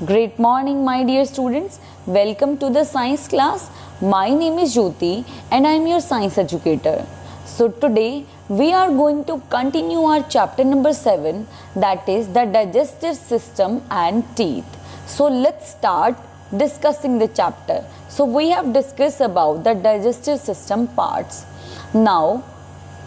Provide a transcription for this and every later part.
Great morning, my dear students. Welcome to the science class. My name is Jyoti and I am your science educator. So, today we are going to continue our chapter number 7, that is the digestive system and teeth. So, let's start discussing the chapter. So, we have discussed about the digestive system parts. Now,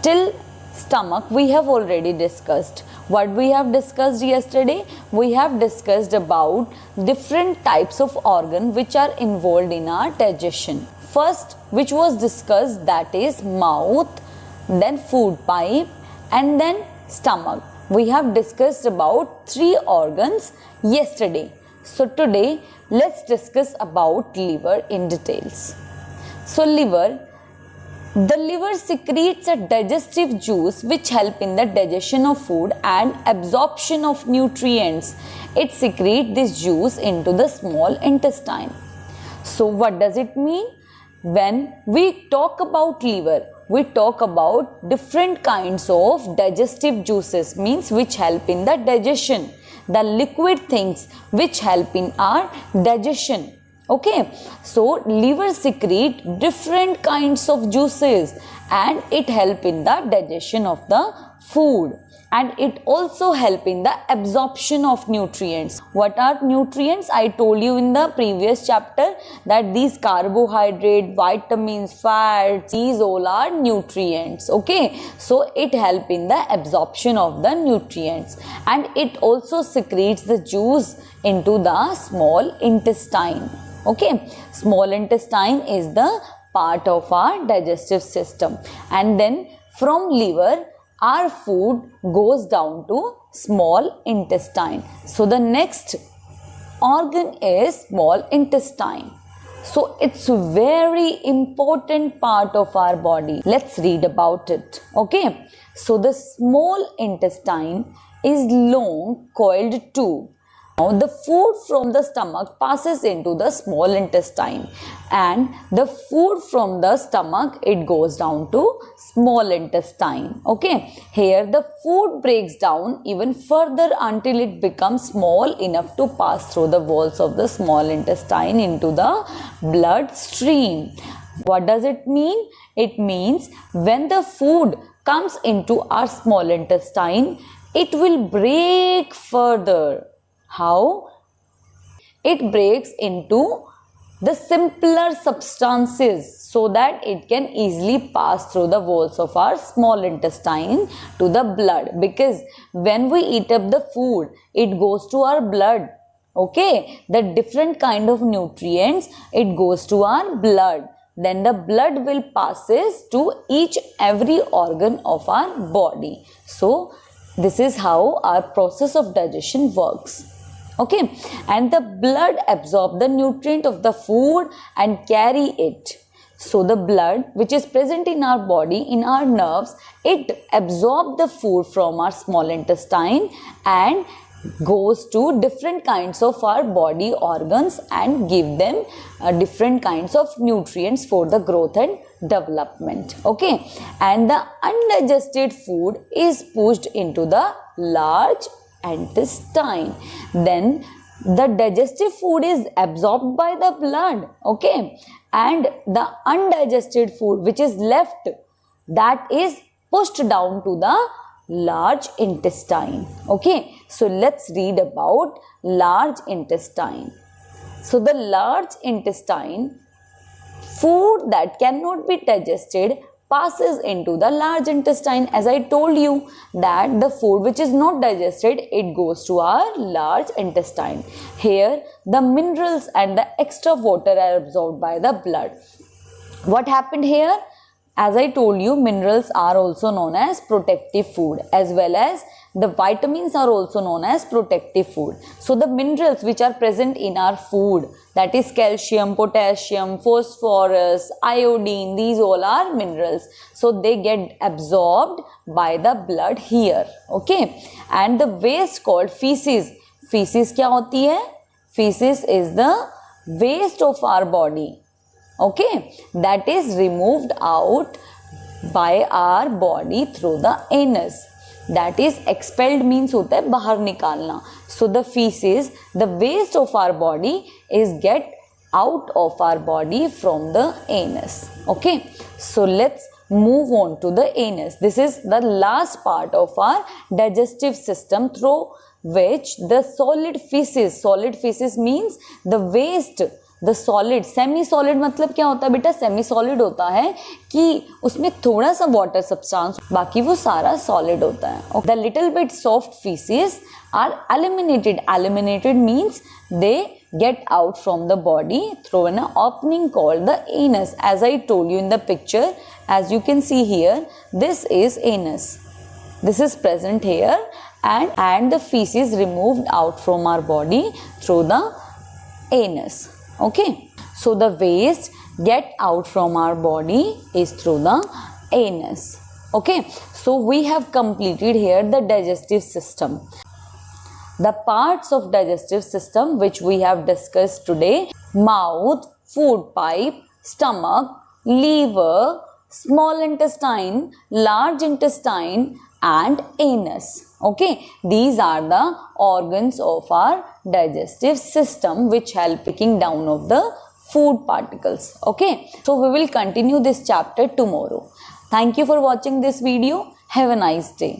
till stomach we have already discussed. What we have discussed yesterday? We have discussed about different types of organ which are involved in our digestion. First, which was discussed, that is mouth, then food pipe, and then stomach. We have discussed about 3 organs yesterday. So today let's discuss about liver in details. So the liver secretes a digestive juice which help in the digestion of food and absorption of nutrients. It secretes this juice into the small intestine. So what does it mean? When we talk about liver, we talk about different kinds of digestive juices, means which help in the digestion, the liquid things which help in our digestion. Okay, so liver secrete different kinds of juices and it help in the digestion of the food, and it also help in the absorption of nutrients. What are nutrients? I told you in the previous chapter that these carbohydrate, vitamins, fats, these all are nutrients. Okay, so it help in the absorption of the nutrients, and it also secretes the juice into the small intestine. Okay, small intestine is the part of our digestive system, and then from liver our food goes down to small intestine. So the next organ is small intestine. So it's a very important part of our body. Let's read about it. Okay, so the small intestine is long coiled tube. Now the food from the stomach passes into the small intestine, and the food from the stomach, it goes down to small intestine. Okay, here the food breaks down even further until it becomes small enough to pass through the walls of the small intestine into the blood stream. What does it mean? It means when the food comes into our small intestine, it will break further. How? It breaks into the simpler substances so that it can easily pass through the walls of our small intestine to the blood, because when we eat up the food, it goes to our blood. Okay, the different kind of nutrients, it goes to our blood. Then the blood will passes to each every organ of our body. So this is how our process of digestion works. Okay, and the blood absorb the nutrient of the food and carry it. So the blood which is present in our body, in our nerves, it absorb the food from our small intestine and goes to different kinds of our body organs and give them different kinds of nutrients for the growth and development. Okay, and the undigested food is pushed into the large intestine. Then the digestive food is absorbed by the blood. Okay, and the undigested food which is left, that is pushed down to the large intestine. Okay, so let's read about large intestine. So the large intestine, food that cannot be digested passes into the large intestine. As I told you that the food which is not digested, it goes to our large intestine. Here the minerals and the extra water are absorbed by the blood. What happened here? As I told you, minerals are also known as protective food, as well as the vitamins are also known as protective food. So the minerals which are present in our food, that is calcium, potassium, phosphorus, iodine, these all are minerals. So they get absorbed by the blood here. Okay, and the waste called feces. Feces क्या होती है? Feces is the waste of our body. Okay, that is removed out by our body through the anus. That is expelled means होता है बाहर निकालना. So the faeces, the waste of our body is get out of our body from the anus. Okay, so let's move on to the anus. This is the last part of our digestive system through which the solid feces means the waste, the solid, semi solid मतलब क्या होता है बेटा? semi solid होता है कि उसमें थोड़ा सा water substance, बाकी वो सारा solid होता है. The little bit soft feces are eliminated. Eliminated means they get out from the body through an opening called the anus. As I told you in the picture, as you can see here, this is anus. This is present here, and the feces removed out from our body through the anus. Okay, so the waste get out from our body is through the anus. Okay, so we have completed here the digestive system. The parts of digestive system which we have discussed today: mouth, food pipe, stomach, liver, small intestine, large intestine and anus. Okay, these are the organs of our digestive system which help breaking down of the food particles. Okay, so we will continue this chapter tomorrow. Thank you for watching this video. Have a nice day.